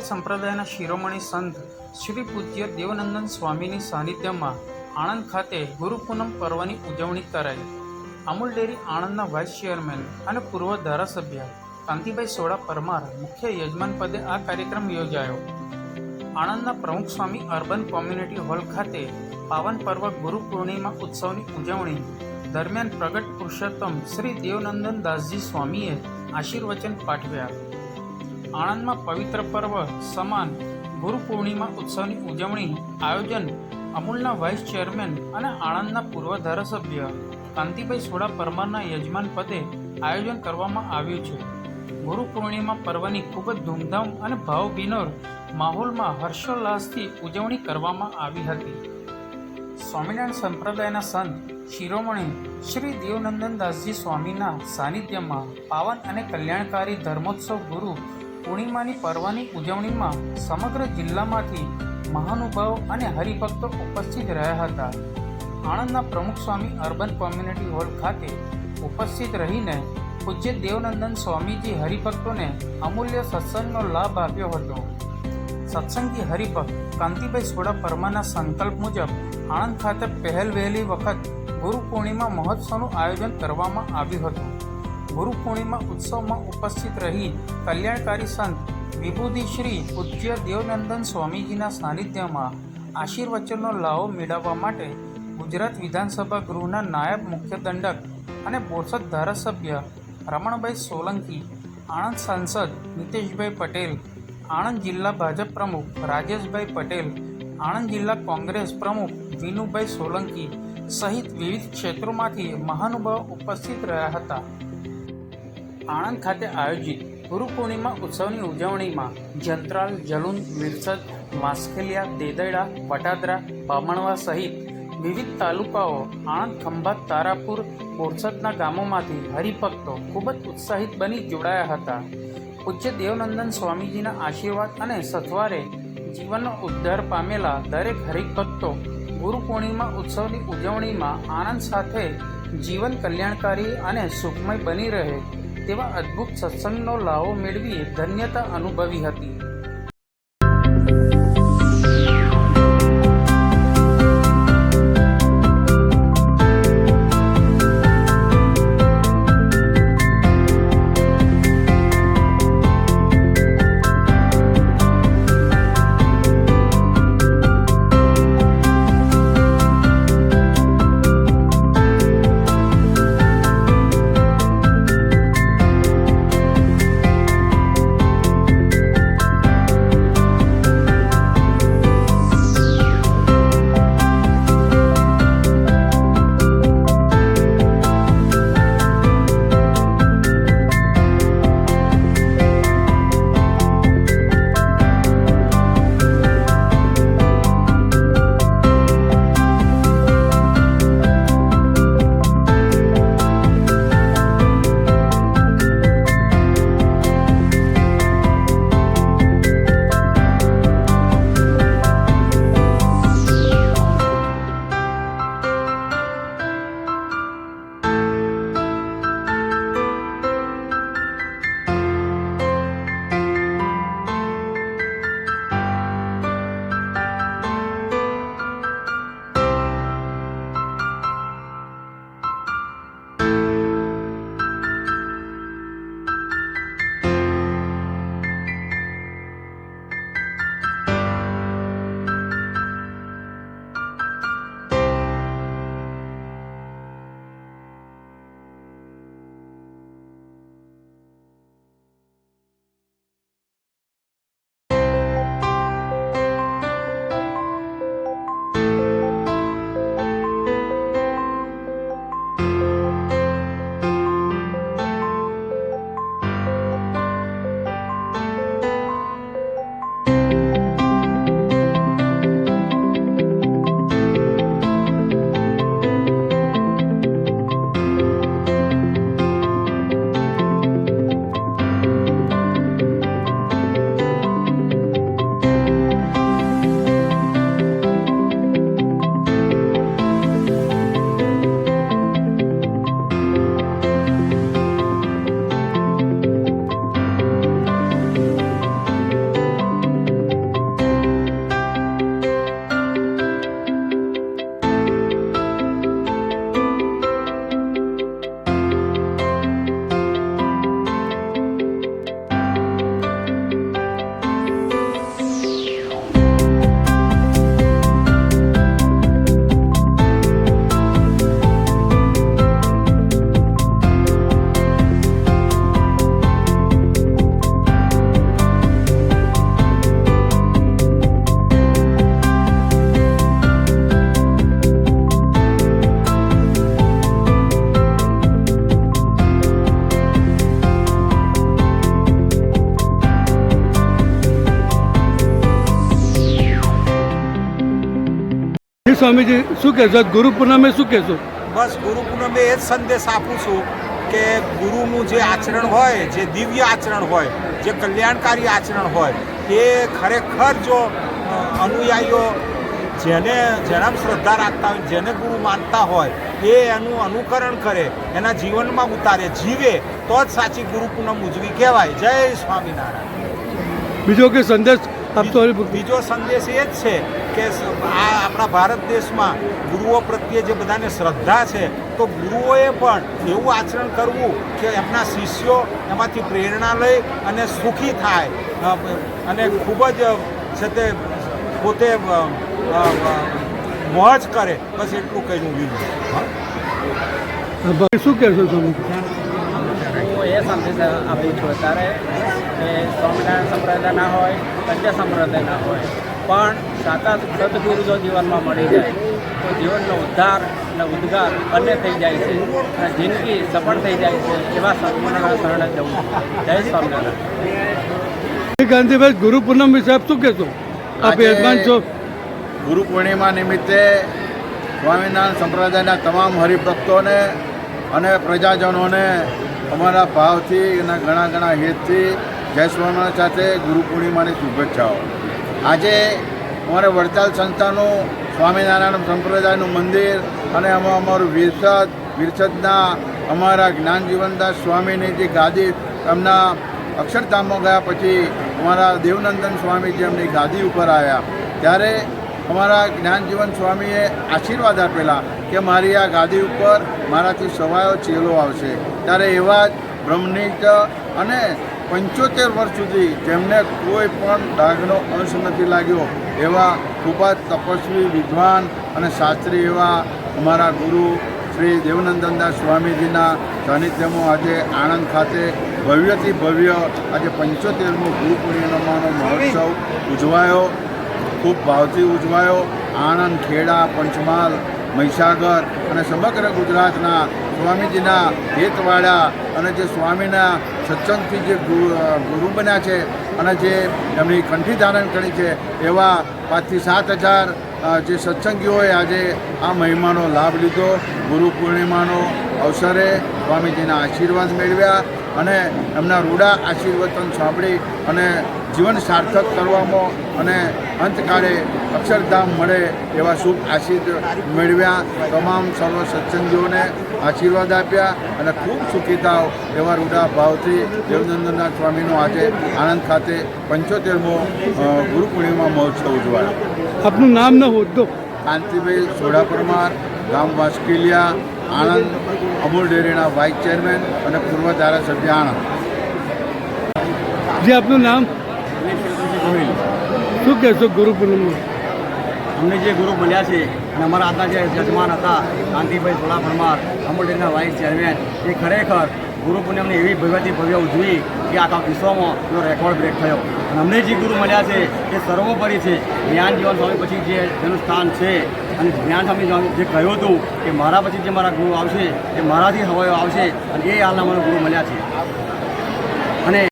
સંપ્રદાયના શિરોમણી સંત શ્રી પૂજ્ય દેવનંદન સ્વામીની સાનિધ્યમાં આણંદ ખાતે ગુરુ પૂનમ પર્વની ઉજવણી કરાઈ. અમૂલ ડેરી આણંદના વાઇસ ચેરમેન અને પૂર્વ ધારાસભ્ય કાંતિભાઈ સોડા પરમાર મુખ્ય યજમાન પદે આ કાર્યક્રમ યોજાયો. આણંદના પ્રમુખ સ્વામી અર્બન કોમ્યુનિટી હોલ ખાતે પાવન પર્વ ગુરુ પૂર્ણિમા ઉત્સવની ઉજવણી દરમિયાન પ્રગટ પુરુષોત્તમ શ્રી દેવનંદન દાસજી સ્વામીએ આશીર્વચન પાઠવ્યા. આણંદમાં પવિત્ર પર્વ સમાન ગુરુ પૂર્ણિમા ઉત્સવની ઉજવણી આયોજન અમૂલના વાઇસ ચેરમેન અને આણંદના પૂર્વ ધારાસભ્ય કાંતિભાઈ સોડા પરમારના યજમાન પદે આયોજન કરવામાં આવ્યું છે. ગુરુ પૂર્ણિમા પર્વની ખૂબ જ ધૂમધામ અને ભાવભીનોર માહોલમાં હર્ષોલ્લાસથી ઉજવણી કરવામાં આવી હતી. સ્વામિનારાયણ સંપ્રદાયના સંત શિરોમણી શ્રી દેવનંદન દાસજી સ્વામીના સાનિધ્યમાં પાવન અને કલ્યાણકારી ધર્મોત્સવ ગુરુ પૂર્ણિમાની પર્વની ઉજવણીમાં સમગ્ર જિલ્લામાંથી મહાનુભાવો અને હરિભક્તો ઉપસ્થિત રહ્યા હતા. આણંદના પ્રમુખ સ્વામી અર્બન કોમ્યુનિટી હોલ ખાતે ઉપસ્થિત રહીને પૂજ્ય દેવનંદન સ્વામીજી હરિભક્તોને અમૂલ્ય સત્સંગનો લાભ આપ્યો હતો. સત્સંગી હરિભક્ત કાંતિભાઈ સોડા પરમારના સંકલ્પ મુજબ આણંદ ખાતે પહેલ વહેલી વખત ગુરુ પૂર્ણિમા મહોત્સવનું આયોજન કરવામાં આવ્યું હતું. ગુરુ પૂર્ણિમા ઉત્સવમાં ઉપસ્થિત રહી કલ્યાણકારી સંત વિભૂતિ શ્રી પૂજ્ય દેવનંદન સ્વામીજીના સાનિધ્યમાં આશીર્વચનનો લાવો મેળવવા માટે ગુજરાત વિધાનસભા ગૃહના નાયબ મુખ્ય દંડક અને બોરસદ ધારાસભ્ય રમણભાઈ સોલંકી, આણંદ સાંસદ નીતેશભાઈ પટેલ, આણંદ જિલ્લા ભાજપ પ્રમુખ રાજેશભાઈ પટેલ, આણંદ જિલ્લા કોંગ્રેસ પ્રમુખ વિનુભાઈ સોલંકી સહિત વિવિધ ક્ષેત્રોમાંથી મહાનુભાવો ઉપસ્થિત રહ્યા હતા. આણંદ ખાતે આયોજિત ગુરુ પૂર્ણિમા ઉત્સવની ઉજવણીમાં જંત્રાલ, જલુંદ, વિરસદ, માસખેલિયા, દેદડા, વટાદરા, બામણવા સહિત વિવિધ તાલુકાઓ આણંદ, ખંભાત, તારાપુર, બોરસદના ગામોમાંથી હરિભક્તો ખૂબ જ ઉત્સાહિત બની જોડાયા હતા. પૂજ્ય દેવનંદન સ્વામીજીના આશીર્વાદ અને સથવારે જીવનનો ઉદ્ધાર પામેલા દરેક હરિભક્તો ગુરુ પૂર્ણિમા ઉત્સવની ઉજવણીમાં આનંદ સાથે જીવન કલ્યાણકારી અને સુખમય બની રહે તેવા અદ્ભુત સત્સંગનો લાવો મેળવી ધન્યતા અનુભવી હતી. સ્વામીજી શું કહેશો ગુરુ પૂનમે શું કહેશો? બસ ગુરુ પૂનમે એ જ સંદેશ આપું છું કે ગુરુનું જે આચરણ હોય, જે દિવ્ય આચરણ હોય, જે કલ્યાણકારી આચરણ હોય, એ ખરેખર જો અનુયાયીઓ જેનામાં શ્રદ્ધા રાખતા હોય, જેને ગુરુ માનતા હોય, એ એનું અનુકરણ કરે, એના જીવનમાં ઉતારે, જીવે, તો જ સાચી ગુરુ પૂનમ ઉજવી કહેવાય. જય સ્વામિનારાયણ. બીજો કે સંદેશ આપતો હોય? બીજો સંદેશ એ જ છે કે આ આપણા ભારત દેશમાં ગુરુઓ પ્રત્યે જે બધાને શ્રદ્ધા છે, તો ગુરુઓએ પણ એવું આચરણ કરવું કે એમના શિષ્યો એમાંથી પ્રેરણા લઈ અને સુખી થાય અને ખૂબ જ છે તે પોતે મોજ કરે. બસ એટલું કહીને વિનંતી. શું કહેશો તમે? હું એ સંદેશ આપું છું અત્યારે કે સ્વામિનારાયણ સંપ્રદાયના હોય, પંચ સંપ્રદાયના હોય, પણ સાચા સદગુરુ જો જીવનમાં મળી જાય તો જીવનનો ઉદ્ધાર અને ઉદ્ગાર બંને થઈ જાય છે અને જિંદગી સફળ થઈ જાય છે. એવા સદગુરુના શરણે જવું. જય સ્વામિનારાયણ. ગાંધીભાઈ, ગુરુ પૂનમ વિશે આપ શું કહેશો? આપ યજમાન છો. ગુરુ પૂર્ણિમા નિમિત્તે સ્વામિનારાયણ સંપ્રદાયના તમામ હરિભક્તોને અને પ્રજાજનોને અમારા ભાવથી અને ઘણા હેતથી જય સ્વામિનારાયણ સાથે ગુરુ પૂર્ણિમાની શુભેચ્છાઓ. આજે અમારે વડતાલ સંસ્થાનું સ્વામિનારાયણ સંપ્રદાયનું મંદિર અને અમારું વિરસદના અમારા જ્ઞાનજીવનદાસ સ્વામીની જે ગાદી, એમના અક્ષરધામમાં ગયા પછી અમારા દેવનંદન સ્વામીજી એમની ગાદી ઉપર આવ્યા, ત્યારે અમારા જ્ઞાનજીવન સ્વામીએ આશીર્વાદ આપેલા કે મારી આ ગાદી ઉપર મારાથી સવાયો ચેલો આવશે. ત્યારે એવા જ બ્રહ્મનિષ્ઠ અને 75 વર્ષ સુધી જેમને કોઈ પણ ડાઘનો અંશ નથી લાગ્યો એવા ખૂબ જ તપસ્વી, વિદ્વાન અને શાસ્ત્રી એવા અમારા ગુરુ શ્રી દેવનંદનદાસ સ્વામીજીના સાનિધ્યમાં આજે આણંદ ખાતે ભવ્યથી ભવ્ય આજે 75મો ગુરુ પૂર્ણિમાનો મહોત્સવ ઉજવાયો. ખૂબ ભાવથી ઉજવાયો. આણંદ, ખેડા, પંચમહાલ, મહીસાગર અને સમગ્ર ગુજરાતના સ્વામીજીના હેતવાળા અને જે સ્વામીના સત્સંગથી જે ગુરુ બન્યા છે અને જે એમની કંઠી ધારણ કરી છે એવા 5 થી 7 હજાર જે સત્સંગીઓએ આજે આ મહિમાનો લાભ લીધો. ગુરુ પૂર્ણિમાનો અવસરે સ્વામીજીના આશીર્વાદ મેળવ્યા અને એમના રૂડા આશીર્વચન સાંભળી અને જીવન સાર્થક કરવામાં અને અંતકાળે અક્ષરધામ મળે એવા શુભ આશીર્વાદ મેળવ્યા. તમામ સર્વ સત્સંગીઓને આશીર્વાદ આપ્યા અને ખૂબ સુખી થાવ એવા રૂડા ભાવથી દેવનંદનનાથ સ્વામીનો આજે આણંદ ખાતે 75મો ગુરુ પૂર્ણિમા મહોત્સવ ઉજવાયો. આપનું નામ ન હોદ્દો? કાંતિભાઈ સોઢા પરમાર, ગામ વાસ્કિલિયા, આણંદ, અમૂલ ડેરીના વાઇસ ચેરમેન અને પૂર્વ ધારાસભ્ય આણંદ. જે આપનું નામ? શું કહેશો ગુરુ પૂનમમાં? અમને જે ગુરુ મળ્યા છે અને અમારા આજના જે યજમાન હતા કાંતિભાઈ સોઢા પરમાર, અમૂલ ડેરીના વાઇસ ચેરમેન, એ ખરેખર ગુરુ પૂનમને એવી ભવ્યથી ભવ્ય ઉજવી કે આખા વિશ્વમાં એનો રેકોર્ડ બ્રેક થયો. અને અમને જે ગુરુ મળ્યા છે એ સર્વોપરી છે. જ્ઞાનજીવન સ્વામી પછી જેનું સ્થાન છે અને જ્ઞાન સ્વામી જે કહ્યું હતું કે મારા પછી જે મારા ગુરુ આવશે એ મારાથી હવાયો આવશે અને એ હાલના મને ગુરુ મળ્યા છે. અને